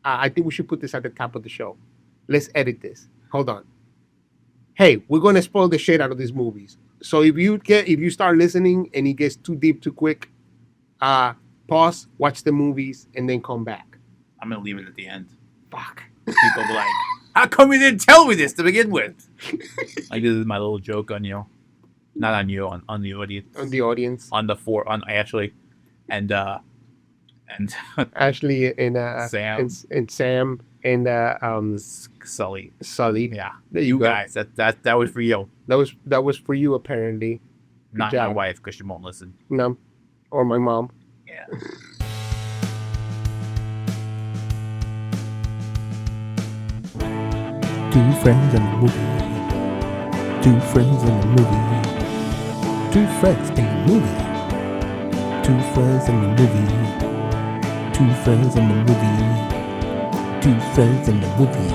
I think we should put this at the top of the show. Let's edit this. Hold on. Hey, we're gonna spoil the shit out of these movies. So if you start listening and it gets too deep too quick, pause, watch the movies, and then come back. I'm gonna leave it at the end. Fuck. People be like, "How come you didn't tell me this to begin with?" Like this is my little joke on you, not on you, on the audience, On the audience, on Ashley, and Ashley and Sam. and Sam and Sully. Sully. Yeah, There you go. guys. That was for you, That was for you apparently. not job. my wife, because she won't listen. No, or my mom. Yeah. Two friends in a movie. Two friends in a movie. Two friends in a movie. Two friends in a movie. Two friends in a movie. Two friends in a movie.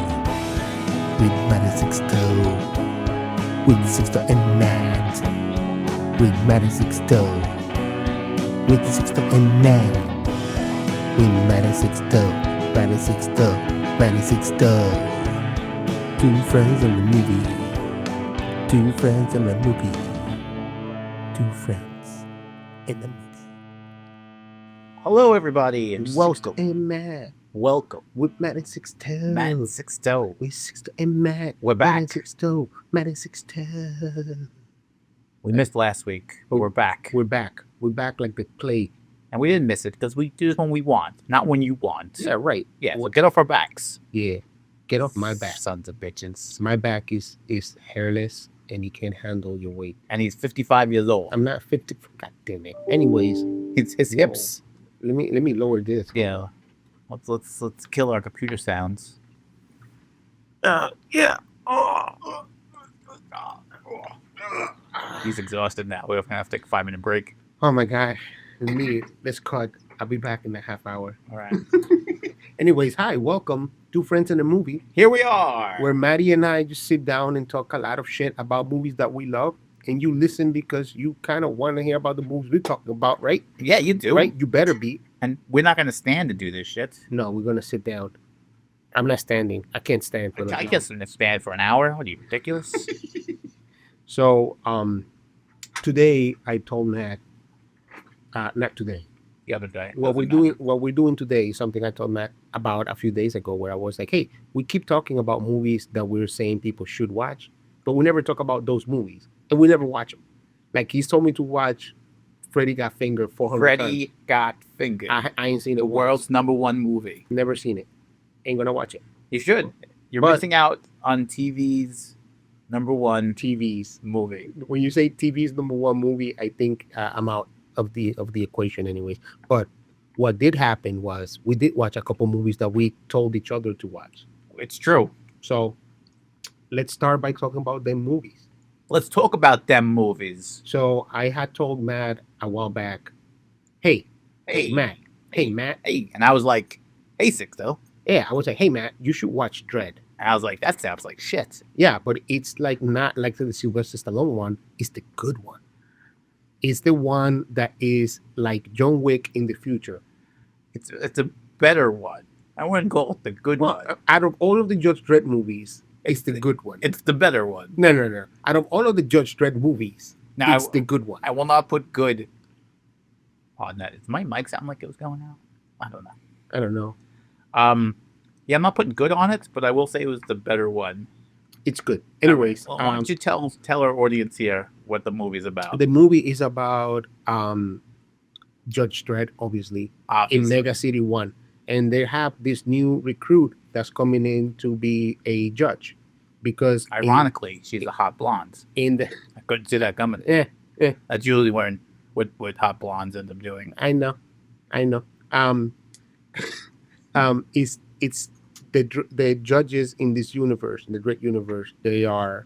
With Maddie Sixto. With Sixto and Nat. With Maddie Sixto. With Sixto and Nat. With Maddie Sixto. Maddie Sixto. Maddie Sixto. Two friends in the movie. Two friends in the movie. Two friends in the movie. Hello, everybody, and welcome. And Matt Welcome, with Matt and Sixto. Matt and Sixto. With Sixto and Matt. We're back. Matt and Sixto. Matt and Sixto. We missed last week, but we're back. We're back. We're back like the plague. And we didn't miss it because we do this when we want, not when you want. Yeah, right. Yeah, so get off our backs. Yeah. Get off my back. Sons of bitches. My back is hairless and you can't handle your weight. And he's 55 years old. I'm not 50. God damn it. Anyways, His hips. let me lower this. Yeah. Let's kill our computer sounds. Yeah. He's exhausted now. We're gonna have to take a 5-minute break. Oh my god. Let's cut. I'll be back in a half hour. All right. Anyways, hi, welcome. Two friends in a movie. Here we are. Where Maddie and I just sit down and talk a lot of shit about movies that we love. And you listen because you kind of want to hear about the movies we're talking about, right? Yeah, you do. Right? You better be. And we're not gonna stand to do this shit. No, we're gonna sit down. I'm not standing. I can't stand for I that. guess in stand for an hour. What are you, ridiculous? So, today I told Matt, not today. The other day. What we're doing today is something I told Matt about a few days ago, where I was like, "Hey, we keep talking about movies that we're saying people should watch, but we never talk about those movies, and we never watch them." Like he's told me to watch Freddy Got Fingered 400 Freddy times. Got Fingered. I ain't seen it. The world's #1 movie. Never seen it. Ain't gonna watch it. You should. You're But- missing out on TV's #1 TVs. movie. When you say TV's #1 movie, I think I'm out of the equation, anyways. But what did happen was we did watch a couple movies that we told each other to watch. It's true. So let's start by talking about them movies. Let's talk about them movies. So I had told Matt a while back, hey Matt, Hey. And I was like, hey, Sixto. yeah, I was like, hey Matt, you should watch Dread. And I was like, that sounds like shit. Yeah, but it's like not like the Sylvester Stallone one. It's the good one. It's the one that is like John Wick in the future. It's a better one. I wouldn't call it the good one. Out of all of the Judge Dredd movies, it's the good one. It's the better one. No. Out of all of the Judge Dredd movies, Now, it's the good one. I will not put good on that. Does my mic sound like it was going out? I don't know. I don't know. Yeah, I'm not putting good on it, but I will say it was the better one. It's good. Anyways, Well, why don't you tell our audience here what the movie's about? the movie is about Judge Dredd, obviously, in Obviously. Mega City 1. And they have this new recruit that's coming in to be a judge. Because Ironically, she's a hot blonde. in the I couldn't see that coming. yeah, That's usually what hot blondes end up doing. I know. It's the judges in this universe, in the Dredd universe. They're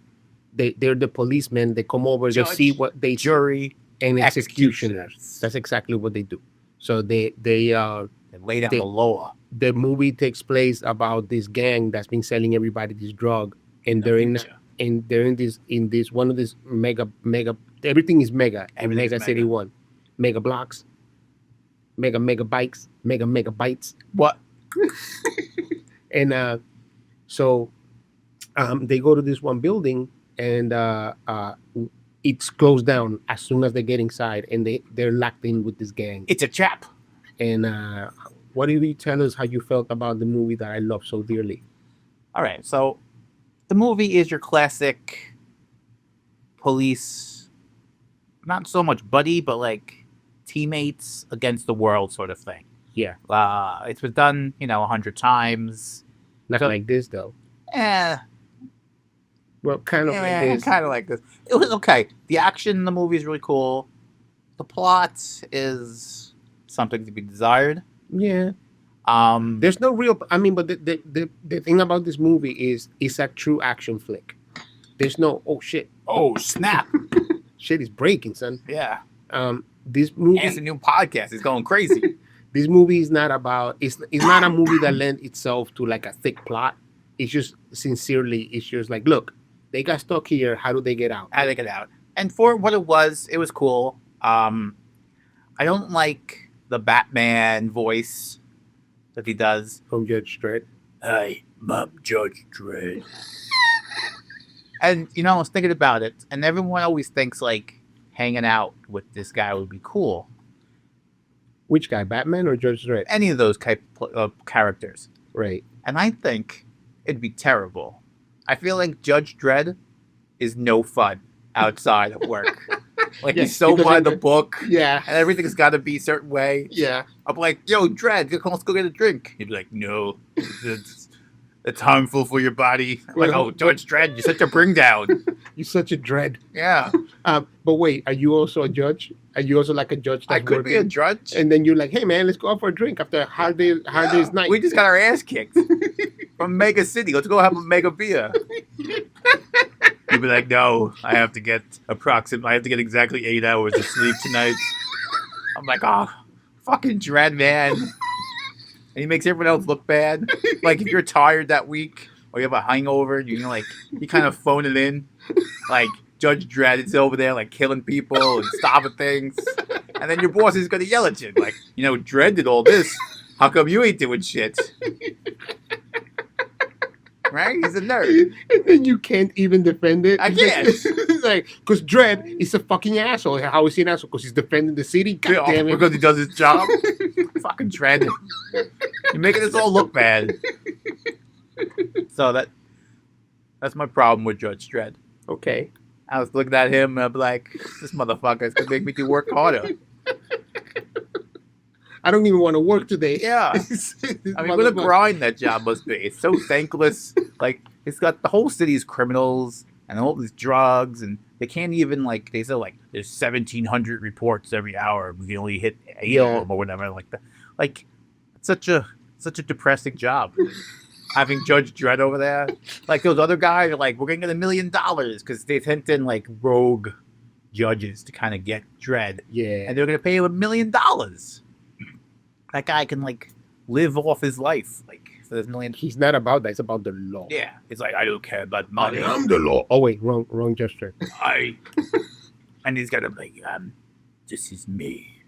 the policemen. They come over, they see what they Jury and executioners. That's exactly what they do. So they lay down the law. the movie takes place about this gang that's been selling everybody this drug, and they're in this one of these mega everything is mega in Everything's Mega City mega. 1. Mega blocks, mega bikes, mega bytes. What? And so they go to this one building, and it's closed down as soon as they get inside, and they're locked in with this gang. It's a trap. And what do you tell us how you felt about the movie that I love so dearly? All right, so the movie is your classic police, not so much buddy, but like teammates against the world sort of thing. Yeah, It's been done, 100 times. not like this though. Eh, Well, kind of like this. kind of like this. It was okay. The action in the movie is really cool. The plot is something to be desired. Yeah. Um, There's no real. I mean, but the thing about this movie is it's a true action flick. There's no oh shit, oh snap! shit is breaking, son. Yeah, This movie, and it's a new podcast. It's going crazy. this movie is not about. It's not a movie that lends itself to like a thick plot. It's just sincerely. It's just like, look, they got stuck here. How do they get out? How to get out? And for what it was cool. I don't like the Batman voice that he does. From Judge Dredd. Hey, I'm Judge Dreed. And I was thinking about it, and everyone always thinks like hanging out with this guy would be cool. Which guy, Batman or Judge Dredd? Any of those type of characters. Right. And I think it'd be terrible. I feel like Judge Dredd is no fun outside of work. Like Yeah, he's so because by the book, Yeah. and everything's got to be a certain way. Yeah. I'm like, yo, Dredd, let's go get a drink. He'd be like, no, it's harmful for your body. I'm like, oh, Judge Dredd, you're such a bring down. You're such a dread. Yeah, But wait, are you also a judge? Are you also like a judge? I That's could be a working? judge. And then you're like, hey man, let's go out for a drink after a hard day's night. We just got our ass kicked from Mega City. Let's go have a mega beer. You'd be like, no, I have to get exactly 8 hours of sleep tonight. I'm like, oh, fucking Dredd, man. And he makes everyone else look bad. Like if you're tired that week or you have a hangover, you kind of phone it in. Like Judge Dredd is over there like killing people and stopping things. And then your boss is gonna yell at you. Like, Dredd did all this. How come you ain't doing shit? Right? He's a nerd. And then you can't even defend it. I can't. It's like, because Dredd is a fucking asshole. How is he an asshole? Because he's defending the city? God damn it. Because he does his job. Fucking Dredd. You're making us all look bad. So that's my problem with Judge Dredd. Okay. I was looking at him and I'm like, this motherfucker is gonna make me work harder. I don't even want to work today. Yeah. I mean, what a grind that job must be. It's so thankless. Like, it's got the whole city's criminals and all these drugs, and they can't even, like, they say, like, there's 1,700 reports every hour. We can only hit 8 of them or whatever. Like, like, it's such a depressing job. Having Judge Dredd over there. Like, those other guys are like, we're going to get $1 million because they sent in, like, rogue judges to kind of get Dredd. Yeah. And they're going to pay him $1 million. That guy can like live off his life, like for this $1 million. He's not about that. It's about the law. Yeah, it's like I don't care about money. I'm the law. Oh wait, wrong gesture. And he's got to like, this is me.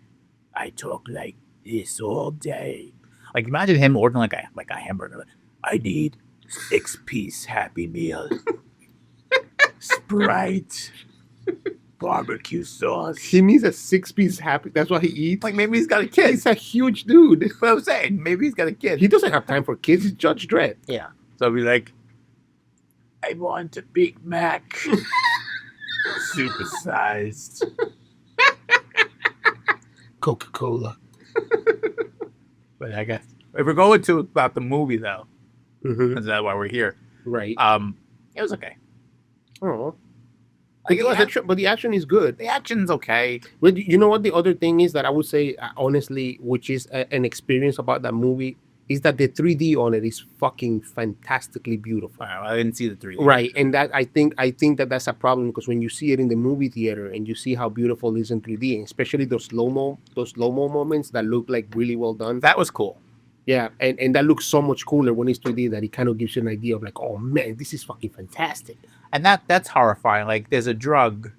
I talk like this all day. Like imagine him ordering like a hamburger. I need 6-piece Happy Meal, Sprite, barbecue sauce. He needs a 6-piece happy. That's what he eats. Like maybe he's got a kid. He's a huge dude. That's what I'm saying. Maybe he's got a kid. He doesn't have time for kids. He's Judge Dredd. Yeah. So I'll be like, I want a Big Mac. Supersized. Coca-Cola. But I guess if we're going to about the movie though, Mm-hmm. that's why we're here. Right. It was okay. Oh. Like, But the action is good. the action's okay. But you know what the other thing is that I would say, honestly, which is an experience about that movie, is that the 3D on it is fucking fantastically beautiful. Wow, I didn't see the 3D. Right, and that I think that that's a problem because when you see it in the movie theater and you see how beautiful it is in 3D, and especially those slow mo moments that look like really well done. That was cool. Yeah, and that looks so much cooler when it's 3D that it kind of gives you an idea of like, oh man, this is fucking fantastic. And that's horrifying. Like there's a drug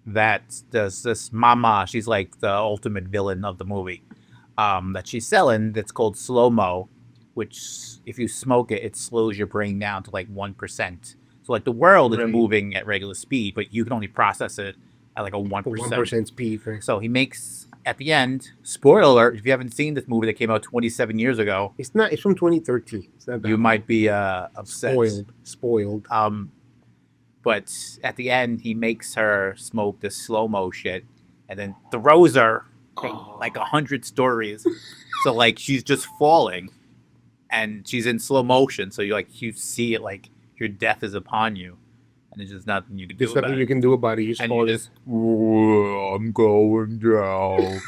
that does this mama, she's like the ultimate villain of the movie, that she's selling that's called slow-mo. which if you smoke it, it slows your brain down to like 1%. So like the world is moving at regular speed, but you can only process it at like a 1%. 1% speed. Right? So he makes, at the end, spoiler alert, if you haven't seen this movie that came out 27 years ago, It's not. It's from 2013. It's not that you old. might be upset. Spoiled. But at the end, he makes her smoke this slow-mo shit and then throws her like 100 stories. So like she's just falling and she's in slow motion. So you see it like your death is upon you. And there's just nothing you can do There's about nothing it. you can do about it. You just And fall you just, I'm going down.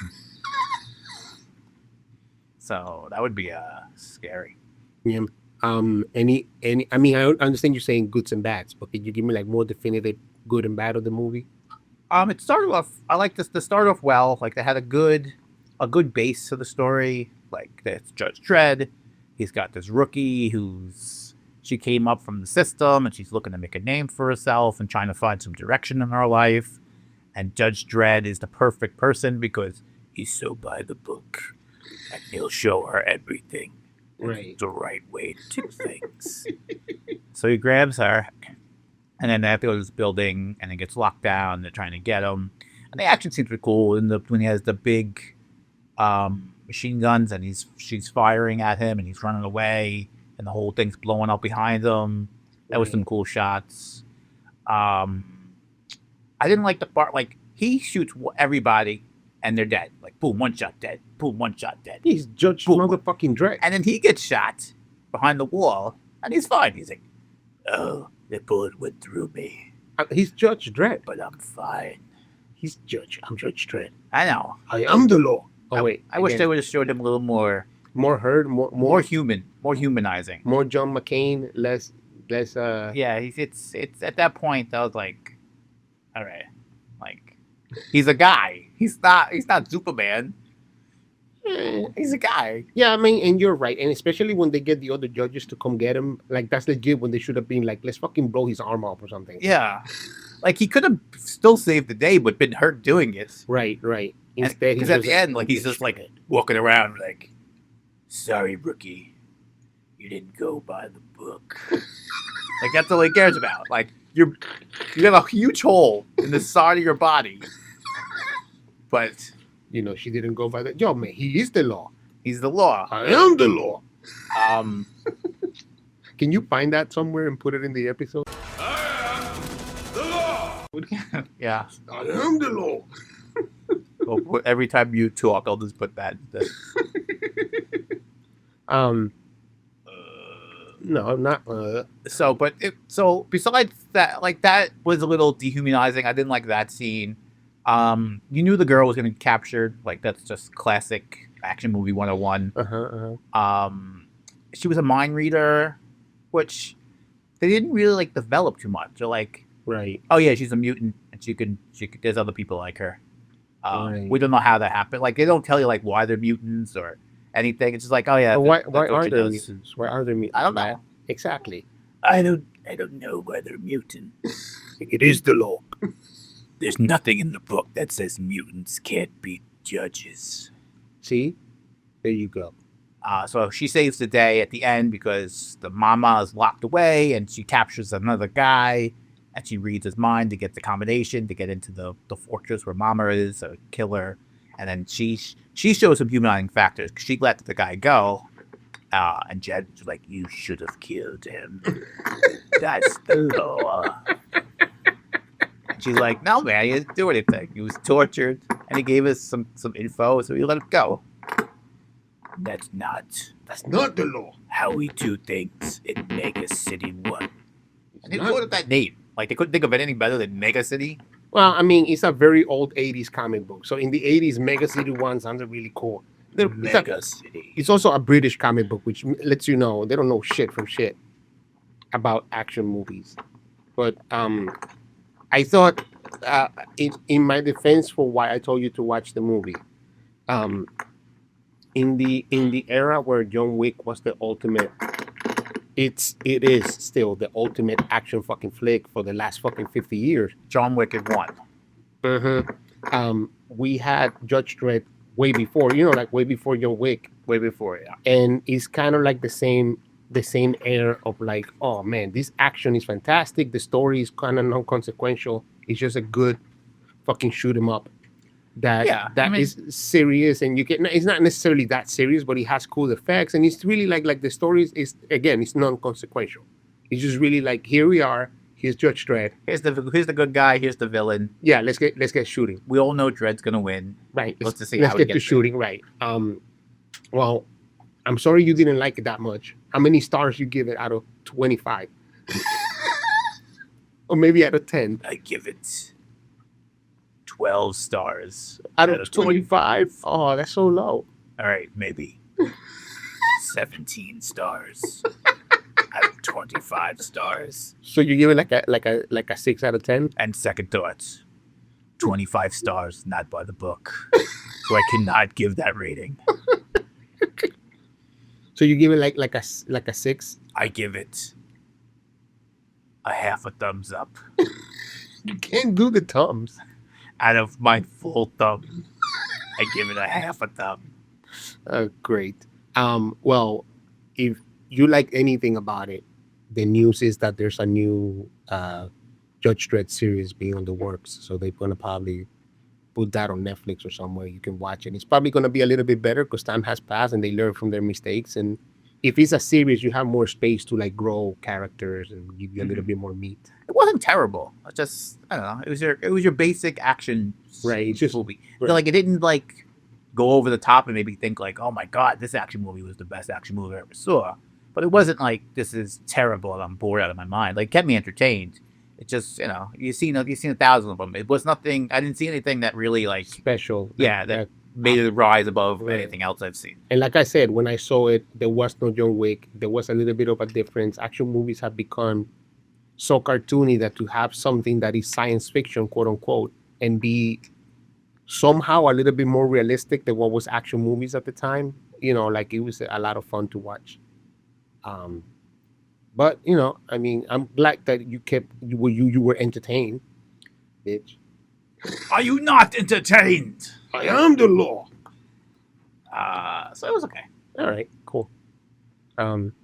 So that would be scary. Yeah. Any. I mean, I understand you're saying goods and bads, but could you give me like more definitive good and bad of the movie? It started off. I like this to start off well. Like they had a good base to the story. Like there's Judge Dredd. He's got this rookie she came up from the system and she's looking to make a name for herself and trying to find some direction in her life. And Judge Dredd is the perfect person because he's so by the book and he'll show her everything. Right. The right way to do things. So he grabs her, and then they have to go to this building, and it gets locked down. They're trying to get him, and the action scenes were cool. When he has the big machine guns, and she's firing at him, and he's running away, and the whole thing's blowing up behind him. That was some cool shots. I didn't like the part like he shoots everybody. And they're dead. Like, boom, one shot dead. Boom, one shot dead. He's Judge Boom. motherfucking Dredd. And then he gets shot behind the wall, and he's fine. He's like, oh, the bullet went through me, He's Judge Dredd. but I'm fine. He's Judge. I'm Judge Dredd. I know. I am the law. Oh wait. I wish they would have showed him a little more more human, more humanizing. more John McCain, less Yeah, it's at that point I was like, all right, like he's a guy. He's not Superman. He's a guy. Yeah, I mean, and you're right. And especially when they get the other judges to come get him, like that's legit when they should have been like, let's fucking blow his arm off or something. Yeah, like he could have still saved the day, but been hurt doing it. Right. Instead, Because at the end, like he's just like walking around, like, sorry, rookie, you didn't go by the book. Like that's all he cares about. Like you have a huge hole in the side of your body, but she didn't go by the. Yo, man, he is the law. he's the law. I am the law. Can you find that somewhere and put it in the episode? Yeah. I am the law. Every time you talk, I'll just put that. No, I'm not. So besides that, like that was a little dehumanizing. I didn't like that scene. You knew the girl was gonna get captured. Like that's just classic action movie 101. She was a mind reader, which they didn't really like develop too much. They're like, Right. oh yeah, she's a mutant, and she could. There's other people like her. Right. We don't know how that happened. Like they don't tell you like why they're mutants or anything. It's just like, oh yeah. Why that's what are she there does. mutants? Why are there mutants? I don't know. Exactly. I don't know why they're mutants. It is the law. There's nothing in the book that says mutants can't be judges. See? There you go. So she saves the day at the end because the mama is locked away and she captures another guy and she reads his mind to get the combination to get into the fortress where mama is, a killer. And then she shows some humanizing factors. She let the guy go. And Jed's like, you should have killed him. That's the law. And she's like, no, man, he didn't do anything. He was tortured, and he gave us some info, so we let him go. That's not Not the law. how we do things in Mega City 1. And they quoted that name. Like, they couldn't think of anything better than Mega City. Well, I mean, it's a very old 80s comic book. So in the 80s, Mega City 1 sounded really cool. Mega City. It's also a British comic book, which lets you know they don't know shit from shit about action movies. But I thought, in my defense for why I told you to watch the movie, in the era where John Wick was the ultimate, it is still the ultimate action fucking flick for the last fucking 50 years. John Wick had won. We had Judge Dredd way before, like way before John Wick. Way before, yeah. and it's kind of like the same air of like, oh man, this action is fantastic. The story is kind of non-consequential. It's just a good fucking shoot 'em up that Yeah, that I mean- is serious, and you get it's not necessarily that serious, but it has cool effects, and it's really like the story is again, it's non-consequential. It's just really like, here we are. Here's Judge Dredd. Here's the good guy. Here's the villain. Yeah, let's get shooting. We all know Dredd's gonna win. Right. Let's just see let's how he get to gets it. shooting. Right. Well, I'm sorry you didn't like it that much. How many stars you give it out of 25? Or maybe out of 10? I give it 12 stars. Out of 25? Oh, that's so low. All right, maybe 17 stars. Out of 25 stars. So you give it like a 6 out of 10? And second thoughts, 25 stars, not by the book. So I cannot give that rating. So you give it like a 6? I give it a half a thumbs up You can't do the thumbs. out of my full thumb. I give it a half a thumb. Great. Well, if you like anything about it, the news is that there's a new Judge Dredd series being on the works. So they're gonna probably put that on Netflix or somewhere you can watch it. It's probably gonna be a little bit better because time has passed and they learn from their mistakes. And if it's a series, you have more space to like grow characters and give you a little bit more meat. It wasn't terrible. It just, I don't know. It was your basic action Right, it's just- movie. right. Like, it didn't like go over the top and make me think like, oh my god, this action movie was the best action movie I ever saw. But it wasn't like, this is terrible and I'm bored out of my mind. Like, it kept me entertained. It just, you've seen 1,000 of them. It was nothing. I didn't see anything that really like, Special. yeah, that made it rise above Right. anything else I've seen. And like I said, when I saw it, there was no John Wick. There was a little bit of a difference. Action movies have become so cartoony that to have something that is science fiction, quote unquote, and be somehow a little bit more realistic than what was action movies at the time, like it was a lot of fun to watch. But I mean, I'm glad that you were entertained, bitch. Are you not entertained? I am the law. So it was okay. All right, cool.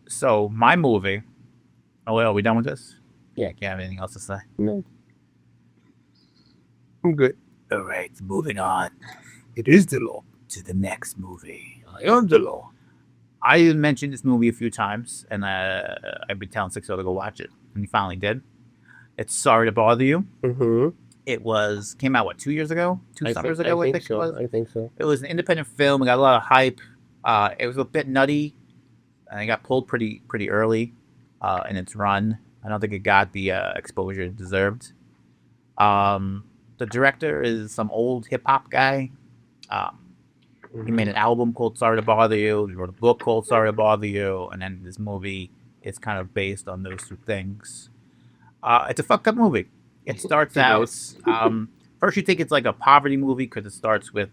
So my movie. Oh, wait, are we done with this? Yeah. Can't have anything else to say. No, I'm good. All right, moving on It is the law. to the next movie. I am the law. I mentioned this movie a few times, and I've been telling Sixo to go watch it, and he finally did. It's Sorry to Bother You. Mm-hmm. It came out, 2 years ago? Two summers ago, I think so. it was. I think so. It was an independent film. It got a lot of hype. It was a bit nutty, and it got pulled pretty early in its run. I don't think it got the exposure it deserved. The director is some old hip-hop guy. He made an album called Sorry to Bother You. He wrote a book called Sorry to Bother You. And then this movie is kind of based on those two things. It's a fucked up movie. It starts out... first you think it's like a poverty movie because it starts with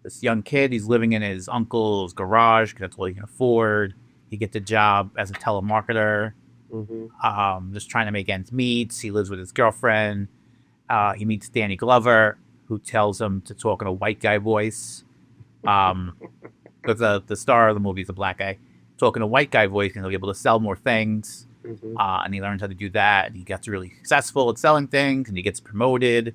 this young kid. He's living in his uncle's garage because that's all he can afford. He gets a job as a telemarketer. Mm-hmm. Just trying to make ends meet. He lives with his girlfriend. He meets Danny Glover, who tells him to talk in a white guy voice. Because the star of the movie is a black guy. Talk in a white guy voice, and he'll be able to sell more things. Mm-hmm. And he learns how to do that. And he gets really successful at selling things, and he gets promoted.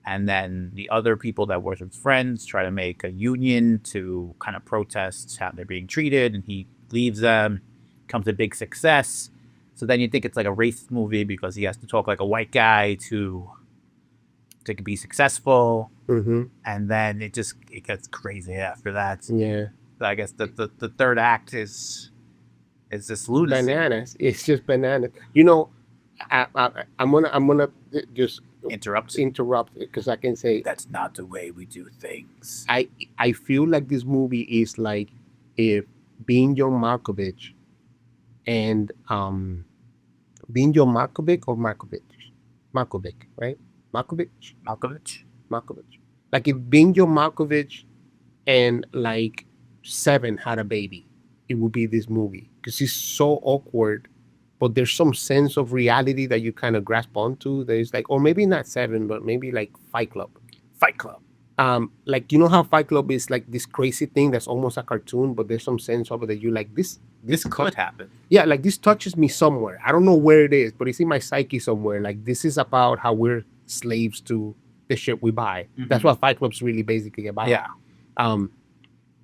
And then the other people that were his friends try to make a union to kind of protest how they're being treated, and he leaves them. Becomes a big success. So then you think it's like a racist movie because he has to talk like a white guy to be successful, Mm-hmm. and then it gets crazy after that. Yeah. I guess the third act is this lunacy. Bananas. It's just bananas. I'm gonna just Interrupt. interrupt because I can say That's not the way we do things. I feel like this movie is like if being John Malkovich and being John Malkovich or Malkovich, right? Malkovich. Like if being John Malkovich and like Seven had a baby, it would be this movie because it's so awkward, but there's some sense of reality that you kind of grasp onto. There's like, or maybe not Seven, but maybe like Fight Club. Fight Club. Like, you know how Fight Club is like this crazy thing that's almost a cartoon, but there's some sense of it that you like This could happen. yeah, like this touches me somewhere. I don't know where it is, but it's in my psyche somewhere. Like, this is about how we're slaves to the shit we buy. That's what Fight Club's really basically about. Yeah.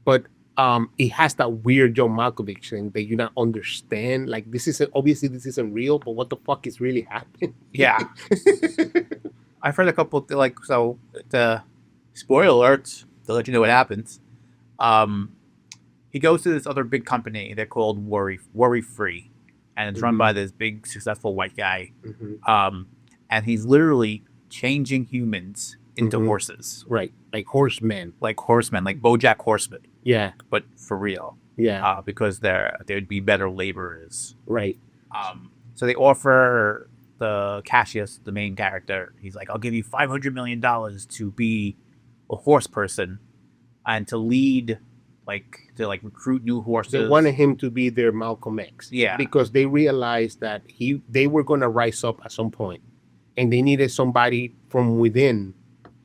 But it has that weird John Malkovich thing that you not understand. Like, this isn't real, but what the fuck is really happening? Yeah. I've heard a couple the spoiler alerts to let you know what happens. He goes to this other big company. They're called Worry Free, and it's run by this big successful white guy. And he's literally changing humans into horses, Right, like horsemen. like BoJack Horseman, Yeah, but for real. yeah, Because they'd be better laborers. right. So they offer the Cassius, the main character. He's like, I'll give you $500 million to be a horse person and to lead, to recruit new horses. They wanted him to be their Malcolm X. Yeah. Because they realized that they were going to rise up at some point, and they needed somebody from within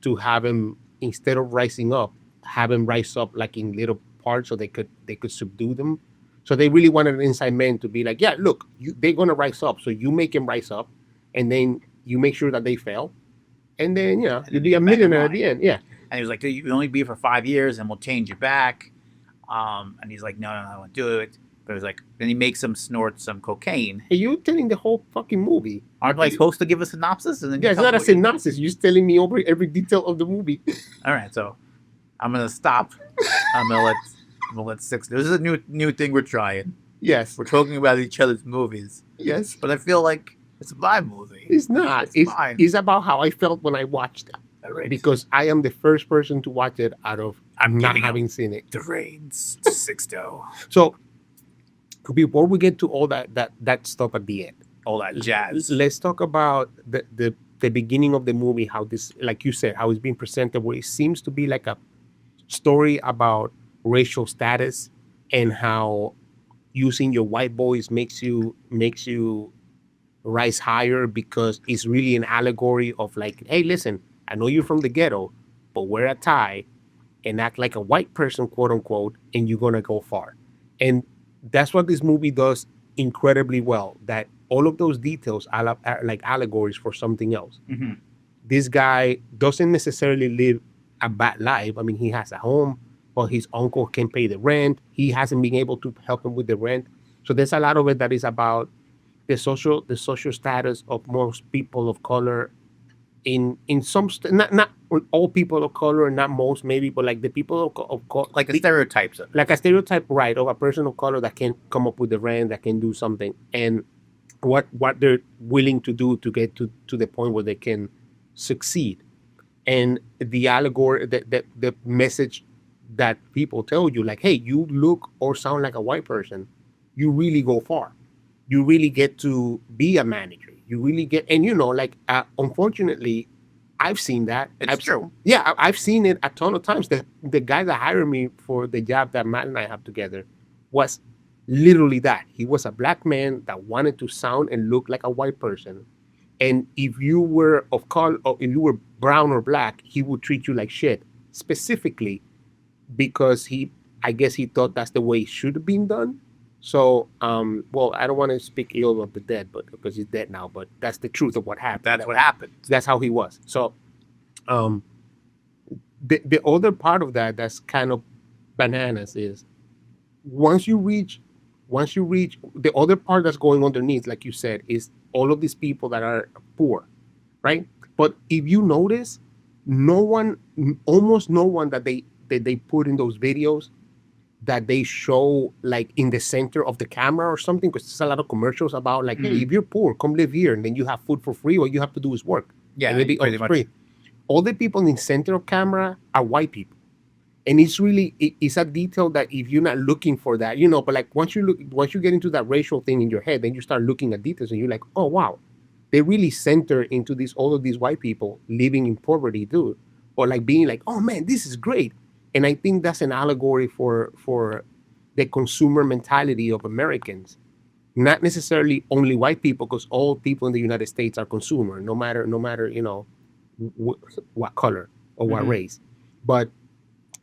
to have him, instead of rising up, have him rise up like in little parts so they could subdue them. So they really wanted an inside man to be like, yeah, look, they're going to rise up, so you make him rise up, and then you make sure that they fail, and then you'll be a millionaire at the end. Yeah. And he was like, you can only be here for 5 years, and we'll change you back. And he's like, no, I won't do it. But it was like, then he makes him snort some cocaine. Hey, you're telling the whole fucking movie. Aren't I supposed to give a synopsis? And then Yeah, it's not a synopsis. You're just telling me over every detail of the movie. All right, so I'm gonna stop. I'm gonna let Six. This is a new thing we're trying. Yes. We're talking about each other's movies, Yes. but I feel like it's my movie. It's not. It's fine. It's about how I felt when I watched it. All right. Because I am the first person to watch it out of not giving having seen it. the reins to Sixto. So before we get to all that stuff at the end, All that jazz. let's talk about the beginning of the movie, how this, like you said, how it's being presented, where it seems to be like a story about racial status and how using your white boys makes you rise higher, because it's really an allegory of like, hey, listen, I know you're from the ghetto, but wear a tie and act like a white person, quote unquote, and you're gonna go far. And that's what this movie does incredibly well. That all of those details are like allegories for something else. Mm-hmm. This guy doesn't necessarily live a bad life. I mean, he has a home, but his uncle can't pay the rent. He hasn't been able to help him with the rent. So there's a lot of it that is about the social status of most people of color in some not all people of color, not most maybe, but like the people of color, Like the stereotypes of it. like a stereotype, right, of a person of color that can come up with the rent, that can do something, and what they're willing to do to get to the point where they can succeed. And the allegory, the message that people tell you, like, hey, you look or sound like a white person, you really go far. You really get to be a manager. You really get, and like, unfortunately, I've seen that. It's true. Yeah, I've seen it a ton of times. The guy that hired me for the job that Matt and I have together was literally that. He was a black man that wanted to sound and look like a white person. And if you were of color, or if you were brown or black, he would treat you like shit, specifically because I guess he thought that's the way it should have been done. So, well, I don't want to speak ill of the dead, but because he's dead now, but that's the truth of what happened. That's what happened. That's how he was. So, the other part of that's kind of bananas is once you reach the other part that's going underneath, like you said, is all of these people that are poor, right? But if you notice, almost no one that they put in those videos that they show like in the center of the camera or something, because there's a lot of commercials about like, hey, if you're poor, come live here, and then you have food for free. All you have to do is work. Yeah, and maybe pretty much. free. All the people in the center of camera are white people, and it's really it's a detail that if you're not looking for that, but like once you get into that racial thing in your head, then you start looking at details, and you're like, oh wow, they really center into all of these white people living in poverty, dude, or like being like, oh man, this is great. And I think that's an allegory for the consumer mentality of Americans, not necessarily only white people, because all people in the United States are consumer, no matter what color or what race. but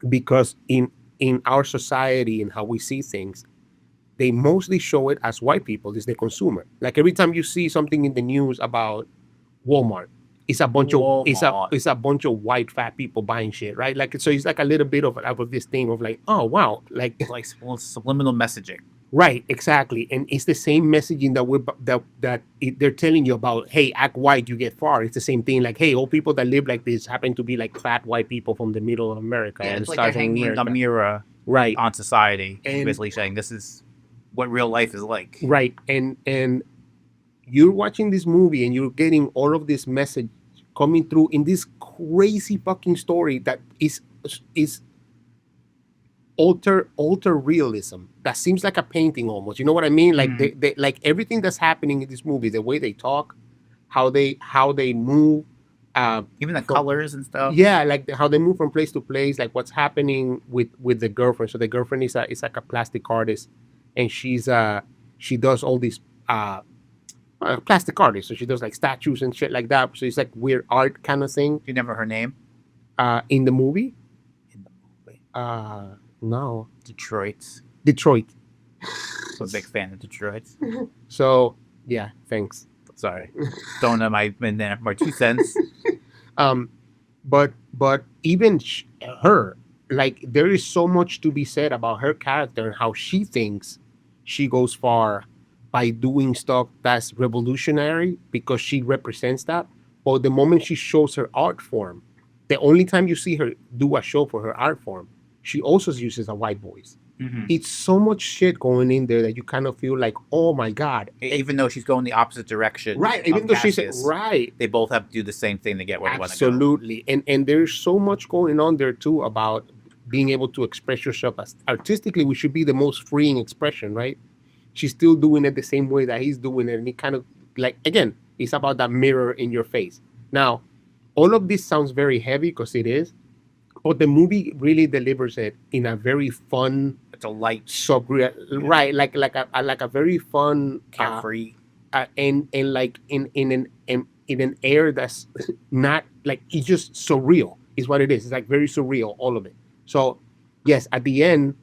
because in our society and how we see things, they mostly show it as white people is the consumer. Like every time you see something in the news about Walmart, it's a bunch of Walmart. it's a bunch of white fat people buying shit, right? Like so it's like a little bit of this thing of like, oh wow, like It's like subliminal messaging. right, exactly. And it's the same messaging that they're telling you about, hey, act white, you get far. It's the same thing, like, hey, all people that live like this happen to be like fat white people from the middle of America. Yeah, and it's like stars they're in hanging a America. mirror Right. on society, And- basically saying this is what real life is like. Right. And you're watching this movie and you're getting all of this message coming through in this crazy fucking story that is alter realism that seems like a painting almost, you know what I mean? Like they like everything that's happening in this movie, the way they talk, how they move, Even the colors and stuff. yeah, like how they move from place to place, like what's happening with the girlfriend. So the girlfriend is like a plastic artist, and she does all these plastic artist, so she does like statues and shit like that, so it's like weird art kind of thing. Do you remember her name? In the movie, In the movie. no, Detroit. Detroit. I'm a big fan of Detroit. So yeah, thanks. Sorry. Don't know my in there. My 2 cents. But even her, like there is so much to be said about her character and how she thinks she goes far by doing stuff that's revolutionary because she represents that. But the moment she shows her art form, the only time you see her do a show for her art form, she also uses a white voice. Mm-hmm. It's so much shit going in there that you kind of feel like, oh my god. Even though she's going the opposite direction. Right, even though she's Cassius, right. they both have to do the same thing to get where they want to go. Absolutely. And there's so much going on there too about being able to express yourself as artistically, which should be the most freeing expression, right? She's still doing it the same way that he's doing it. And it kind of like, again, it's about that mirror in your face. Now, all of this sounds very heavy because it is, but the movie really delivers it in a very fun, It's a light, right? Like a very fun, carefree. and like in an air that's not like, it's just surreal is what it is. It's like very surreal, all of it. So yes, at the end,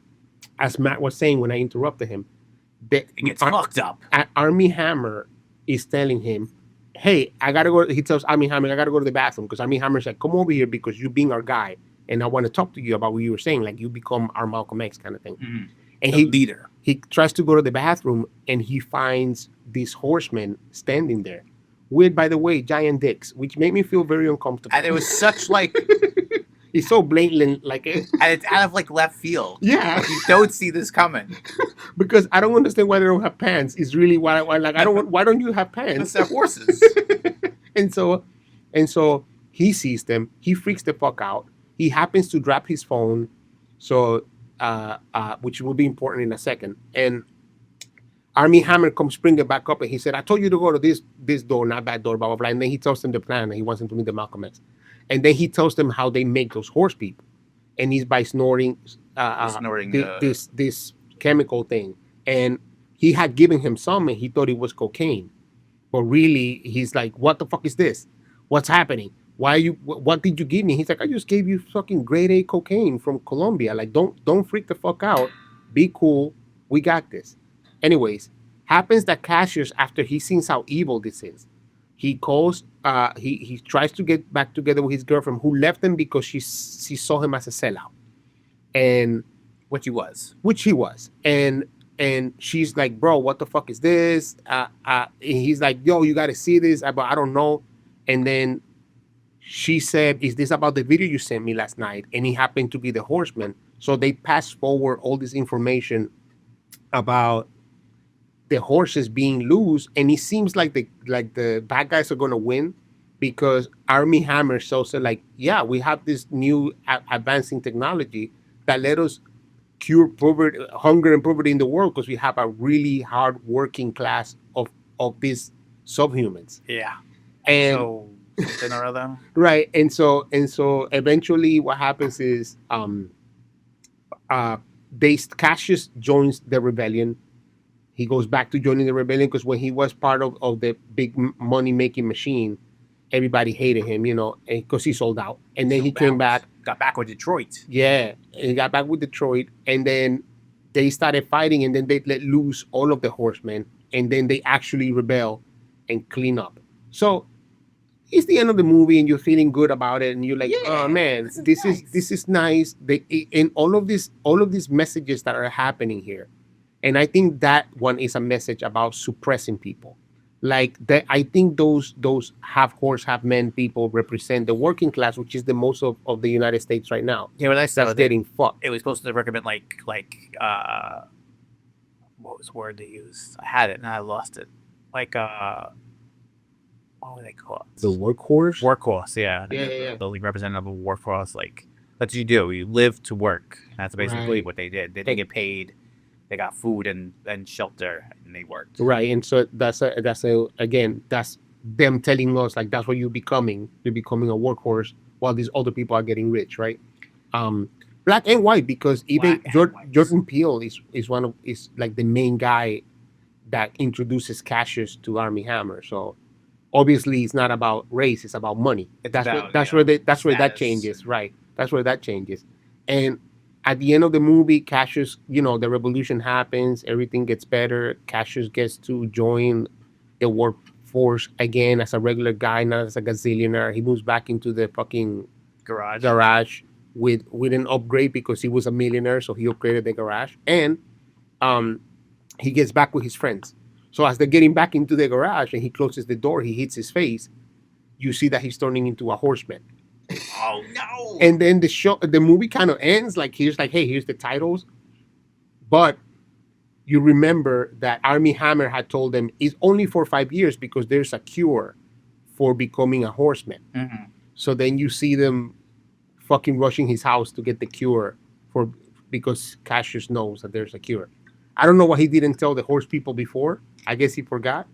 as Matt was saying when I interrupted him, It gets fucked up. Armie Hammer is telling him, hey, I gotta go. He tells Armie Hammer, I gotta go to the bathroom, because Armie Hammer's like, come over here because you being our guy, and I want to talk to you about what you were saying, like you become our Malcolm X kind of thing. Mm-hmm. And The leader. he tries to go to the bathroom and he finds this horseman standing there with, by the way, giant dicks, which made me feel very uncomfortable. And it was such like, It's so blatant, like and it's out of like left field. yeah, You don't see this coming. because I don't understand why they don't have pants. It's really why like I don't. Why don't you have pants? It's their horses. and so he sees them. He freaks the fuck out. He happens to drop his phone, so which will be important in a second. And Armie Hammer comes springing back up, and he said, "I told you to go to this door, not that door." Blah blah blah. And then he tells them the plan, and he wants them to meet the Malcolm X. And then he tells them how they make those horse people, and he's by snorting, this chemical thing. And he had given him some, and he thought it was cocaine, but really he's like, "What the fuck is this? What's happening? Why are you? What did you give me?" He's like, "I just gave you fucking grade A cocaine from Colombia. Like, don't freak the fuck out. Be cool. We got this." Anyways, happens that Cassius, after he sees how evil this is, he calls. He tries to get back together with his girlfriend, who left him because she saw him as a sellout, and Which he was. and she's like, "Bro, what the fuck is this?" And he's like, "Yo, you got to see this." But I don't know. And then she said, "Is this about the video you sent me last night?" And he happened to be the horseman. So they pass forward all this information about the horses being loose, and it seems like the bad guys are gonna win because Armie Hammer shows it like, yeah, we have this new advancing technology that let us cure poverty, hunger and poverty in the world, because we have a really hard working class of these subhumans. Yeah. And So something or other. right, and so eventually what happens is Cassius joins the rebellion. He goes back to joining the rebellion because when he was part of the big money making machine, everybody hated him, because he sold out. And then he came back. Got back with Detroit. Yeah, and he got back with Detroit, and then they started fighting, and then they let loose all of the horsemen, and then they actually rebel and clean up. So it's the end of the movie, and you're feeling good about it, and you're like, Yeah, oh man, this is this is nice. And all of these messages that are happening here, and I think that one is a message about suppressing people. Like that, I think those half horse, half men people represent the working class, which is the most of the United States right now. Yeah, when I saw That's that, getting fucked. it was supposed to recommend what was the word they used? I had it and I lost it. Like what were they called? The workhorse. Workhorse, yeah. Yeah. The representative of workforce, like that's what you do. You live to work. That's basically Right. what they did. They didn't get paid. They got food and shelter, and they worked. Right, and so that's again, that's them telling us like that's what you're becoming. You're becoming a workhorse while these other people are getting rich, right? Black and white, because even Black and white. Jordan Peele is like the main guy that introduces Cassius to Army Hammer. So obviously it's not about race; it's about money. That's where that status. changes, right? That's where that changes, and at the end of the movie, Cassius, the revolution happens, everything gets better. Cassius gets to join the workforce again as a regular guy, not as a gazillionaire. He moves back into the fucking garage with an upgrade because he was a millionaire, so he upgraded the garage. And he gets back with his friends. So as they're getting back into the garage and he closes the door, he hits his face. You see that he's turning into a horseman. Oh no! And then the movie kind of ends like here's like, hey, here's the titles. But you remember that Army Hammer had told them it's only for 5 years because there's a cure for becoming a horseman. Mm-hmm. So then you see them fucking rushing his house to get the cure because Cassius knows that there's a cure. I don't know what he didn't tell the horse people before. I guess he forgot.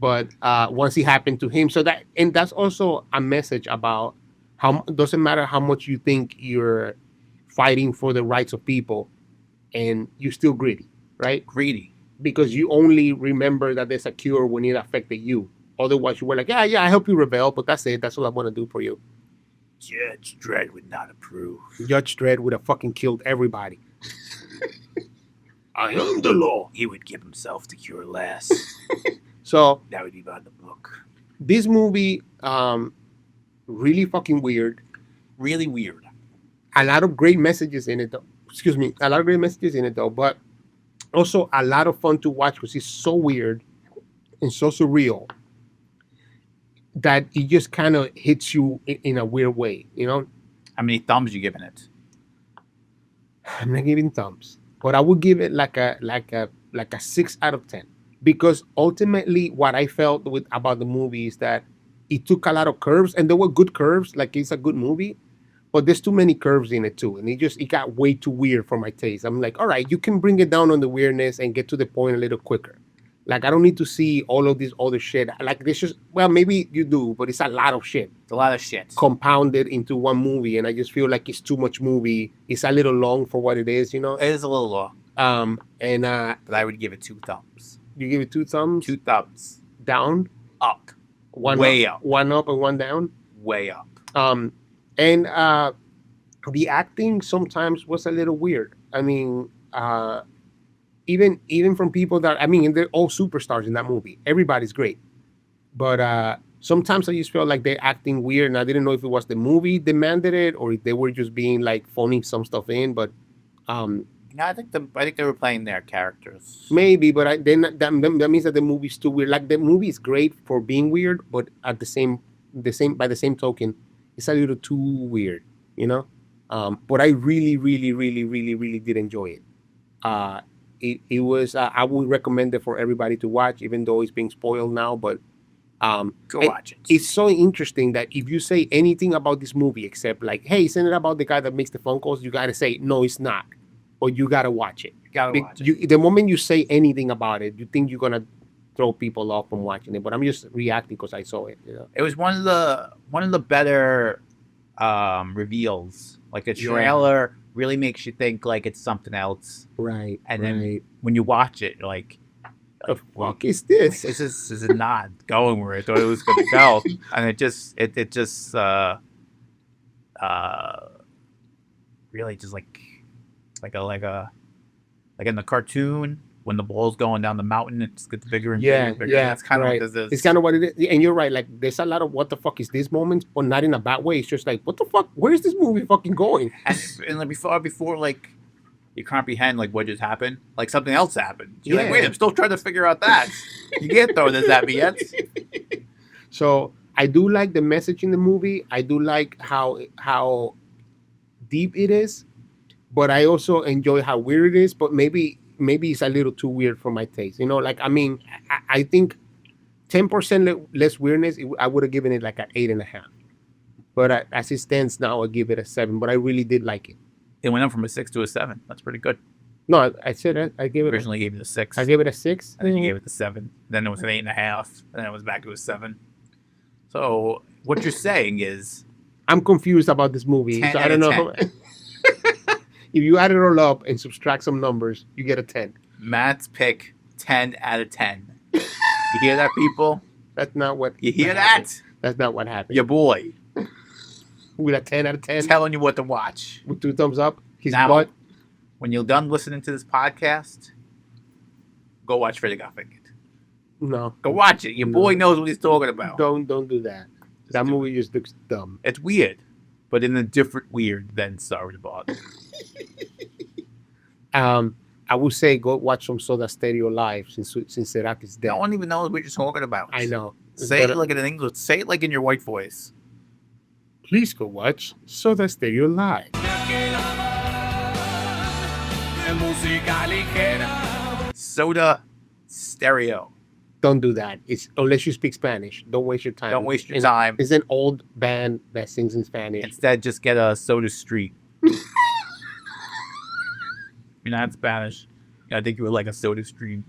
But once it happened to him, that's also a message about how doesn't matter how much you think you're fighting for the rights of people, and you're still greedy, right? Greedy. Because you only remember that there's a cure when it affected you. Otherwise, you were like, yeah, I help you rebel, but that's it. That's all I want to do for you. Judge Dread would not approve. Judge Dredd would have fucking killed everybody. I am the law. He would give himself the cure last. So That would be by the book. this movie, really fucking weird. Really weird. A lot of great messages in it, though. Excuse me, a lot of great messages in it, though. But also a lot of fun to watch because it's so weird and so surreal that it just kind of hits you in a weird way. How many thumbs you giving it? I'm not giving thumbs, but I would give it like a 6 out of 10 because ultimately what I felt about the movie is that it took a lot of curves and there were good curves. Like it's a good movie, but there's too many curves in it too, and it got way too weird for my taste. I'm like, all right, you can bring it down on the weirdness and get to the point a little quicker. Like I don't need to see all of this other shit. Like this is maybe you do, but it's a lot of shit. It's a lot of shit. Compounded into one movie, and I just feel like it's too much movie. It's a little long for what it is, It is a little long. And But I would give it 2 thumbs. you give it 2 thumbs 2 thumbs. down, Up. one Way up. one up and one down. Way up. And the acting sometimes was a little weird. I mean, even from people that they're all superstars in that movie. Everybody's great, but sometimes I just felt like they're acting weird, and I didn't know if it was the movie demanded it or if they were just being like phoning some stuff in. But No, I think they were playing their characters. maybe, but then that means that the movie's too weird. Like the movie is great for being weird, but at the same by the same token, it's a little too weird, But I really, really, really, really, really did enjoy it. It was I would recommend it for everybody to watch, even though it's being spoiled now. But Go watch it. it's so interesting that if you say anything about this movie except like, hey, isn't it about the guy that makes the phone calls? You gotta say no, it's not, or you gotta watch it. Gotta watch it. The moment you say anything about it, you think you're gonna throw people off from watching it. But I'm just reacting because I saw it. It was one of the better reveals. Like the trailer really makes you think like it's something else. Right. And then when you watch it, like The fuck is this? This is not going where I thought it was going to go, and it just really just like in the cartoon when the ball's going down the mountain, it just gets bigger and bigger and bigger. Yeah, That's kind of right. what this is. It's kind of what it is. And you're right. Like, there's a lot of what the fuck is this moments, but not in a bad way. It's just like, what the fuck? Where is this movie fucking going? And like before like you comprehend like what just happened, like something else happened. You're like, wait, I'm still trying to figure out that. You can't throw this at me yet. So I do like the message in the movie. I do like how deep it is, but I also enjoy how weird it is. But maybe it's a little too weird for my taste. You know, like, I mean, I think 10% less weirdness, I would have given it like an 8.5. But as it stands now, I give it a 7. But I really did like it. It went up from a 6 to a 7. That's pretty good. No, I said I gave it. Originally gave it a 6. I gave it a 6. And then you gave it a 7. Then it was an 8.5. And then it was back to a 7. So what you're saying is, I'm confused about this movie. 10 So I out don't of know. If you add it all up and subtract some numbers, you get a 10. Matt's pick 10 out of 10. You hear that, people? That's not what. You hear that? That's not what happened. Your boy With a 10 out of 10, telling you what to watch. with 2 thumbs up, his Now, butt. when you're done listening to this podcast, go watch Freddy Got Fingered. No, Go watch it. Your boy knows what he's talking about. don't do that. That do movie just looks dumb. It's weird, but in a different weird than Sorry to Bother. I would say go watch some Soda Stereo live since Serac is dead. No one even knows what you're talking about. I know. Say it like in English. Say it like in your white voice. Please go watch Soda Stereo live. Soda Stereo. Don't do that. It's unless you speak Spanish. Don't waste your time. Don't waste your time. It's an old band that sings in Spanish. Instead, just get a Soda Street. You're not Spanish. I think you would like a Soda Stream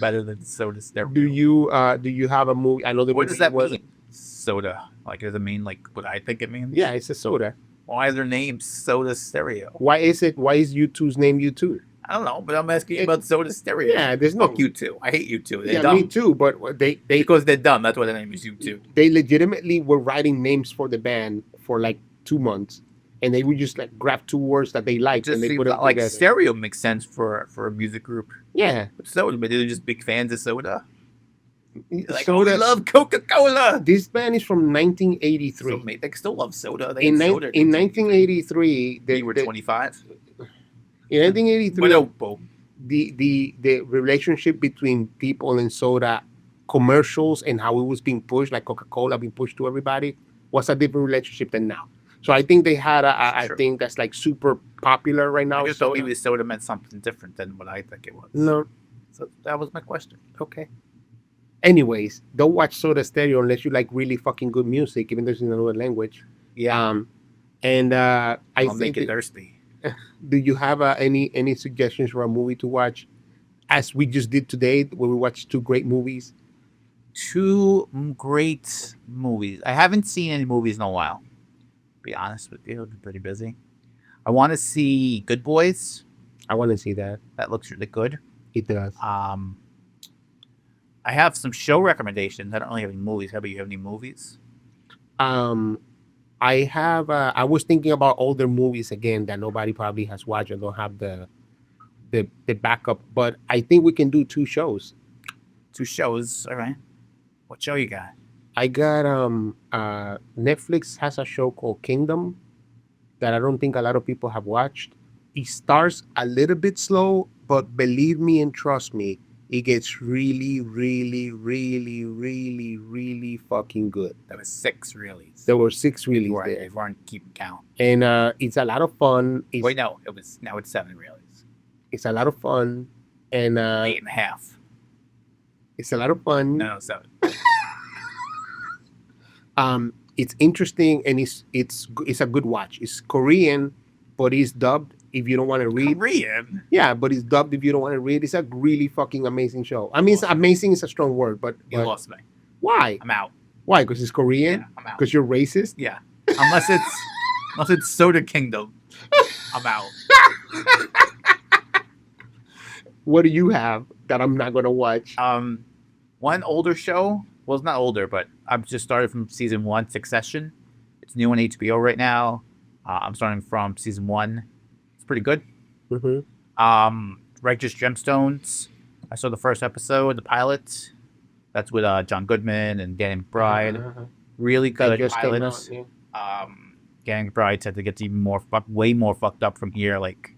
better than Soda Stereo. Do you have a movie? I know the What movie does that was- mean? Soda. Like, does it mean like what I think it means? Yeah, it's a soda. Why is their name Soda Stereo? Why is U2's name U2? I don't know, but I'm asking you about Soda Stereo. Yeah, there's no. Fuck U2. I hate U2. They're Yeah, dumb. me too. But they Because they're dumb. That's why their name is U2. they legitimately were writing names for the band for like 2 months, and they would just like grab 2 words that they liked Just and they seems put it like together. Stereo makes sense for a music group. Yeah, But Soda, but they're just big fans of soda. Like, soda. we love Coca-Cola. This band is from 1983. So, mate, they still love soda. They in had soda in 1983, they were 25. in 1983, But no, the relationship between people and soda commercials and how it was being pushed, like Coca-Cola being pushed to everybody, was a different relationship than now. So I think they had a Sure. thing that's like super popular right now. I just thought maybe soda meant something different than what I think it was. No, So that was my question. okay. Anyways, don't watch Soda Stereo unless you like really fucking good music, even though it's in another language. Yeah, And I'll I make think, it thirsty. do you have any suggestions for a movie to watch, as we just did today, where we watched 2 great movies? 2 great movies. I haven't seen any movies in a while. To be honest with you, I've been pretty busy. I want to see Good Boys. I want to see that. That looks really good. It does. I have some show recommendations. I don't really have any movies. How about you have any movies? I have. I was thinking about older movies again that nobody probably has watched or don't have the backup. But I think we can do 2 shows. 2 shows. All right. What show you got? I got Netflix has a show called Kingdom that I don't think a lot of people have watched. It starts a little bit slow, but believe me and trust me, it gets really, really, really, really, really fucking good. There was 6 realies. There were 6 releases Right, there, if we aren't keeping count. and it's a lot of fun. Wait, no, now it's 7 realies. It's a lot of fun, and 8.5. it's a lot of fun. No, 7. It's interesting, and it's a good watch. It's Korean, but it's dubbed if you don't want to read. Korean. Yeah, but it's dubbed if you don't want to read. It's a really fucking amazing show. I mean, it's amazing is a strong word, but You lost me. why? I'm out. Why? Because it's Korean? Yeah, I'm out. Because you're racist? Yeah. Unless it's Soda Kingdom. I'm out. What do you have that I'm not gonna watch? One older show. Well, it's not older, but I've just started from season 1, Succession. It's new on HBO right now. I'm starting from season 1. It's pretty good. Mm-hmm. Righteous Gemstones. I saw the first episode, the pilot. That's with John Goodman and Danny McBride. Really That good just came pilot. out, yeah. Danny McBride said to get even more, way more fucked up from here. Like,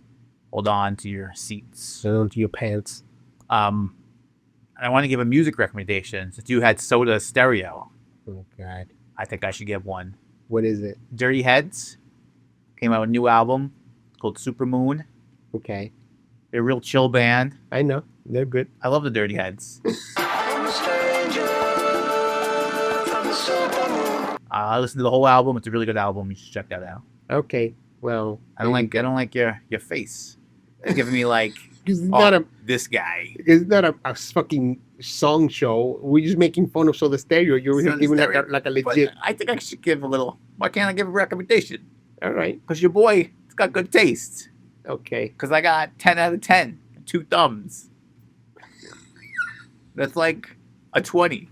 hold on to your seats. Hold on to your pants. And I want to give a music recommendation. Since you had Soda Stereo, Oh God, I think I should give one. what is it? Dirty Heads came out with a new album called Supermoon. Okay, They're a real chill band. I know they're good. I love the Dirty Heads. I listened to the whole album. It's a really good album. You should check that out. Okay, well, I don't like your face. It's giving me like it's not a this guy. it's not a fucking song show. We're just making fun of Soda Stereo. You're Soda giving Stereo. like a But legit. I think I should give a little. Why can't I give a recommendation? All right, Because your boy, it's got good taste. okay. Because I got 10 out of 10. 2 thumbs. That's like a 20.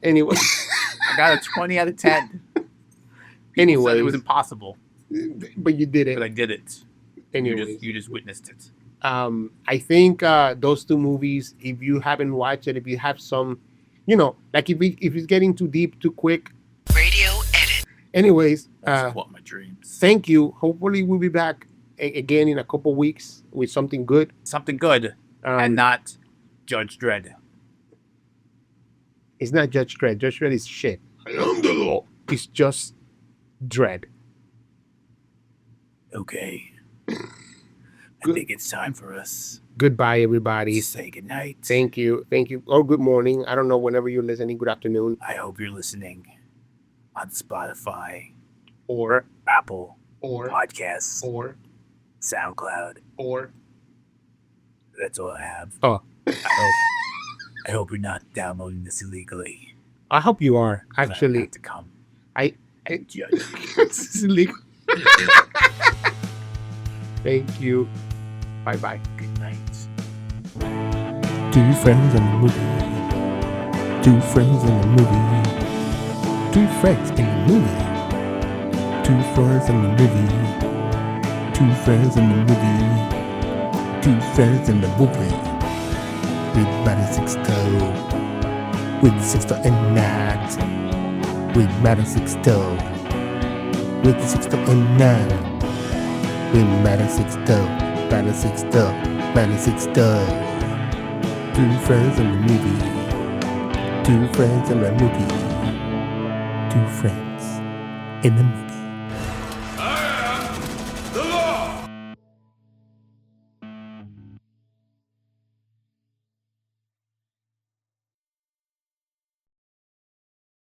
Anyway, I got a 20 out of 10. People Anyways. said it was impossible, but you did but I it. did it. Anyway, You just witnessed it. I think those two movies. If you haven't watched it, if you have some, like if it's getting too deep, too quick. Radio edit. Anyways, That's what my dreams. thank you. Hopefully, we'll be back again in a couple weeks with something good. Something good and not Judge Dredd. It's not Judge Dredd. Judge Dredd is shit. I am the law. It's just Dredd. Okay. I Good. think it's time for us Goodbye, everybody. to say goodnight. Thank you. Thank you. Or good morning. I don't know whenever you're listening. Good afternoon. I hope you're listening on Spotify, Or Apple or Podcasts, or SoundCloud. or. That's all I have. Oh. I hope you're not downloading this illegally. I hope you are I actually. have to come. I Judge. This is illegal. Thank you. Bye bye. Good night. Two friends in a movie. Two friends in a movie. Two friends in a movie. Two friends in a movie. Two friends in a movie. Two friends in a movie. With Maddie Sixto. With Sixto and Nat. With Maddie Sixto. With Sixto and Nat. With Maddie Sixto. Maddie Sixto. Maddie Sixto. Two friends in the movie. Two friends in the movie. Two friends in the movie.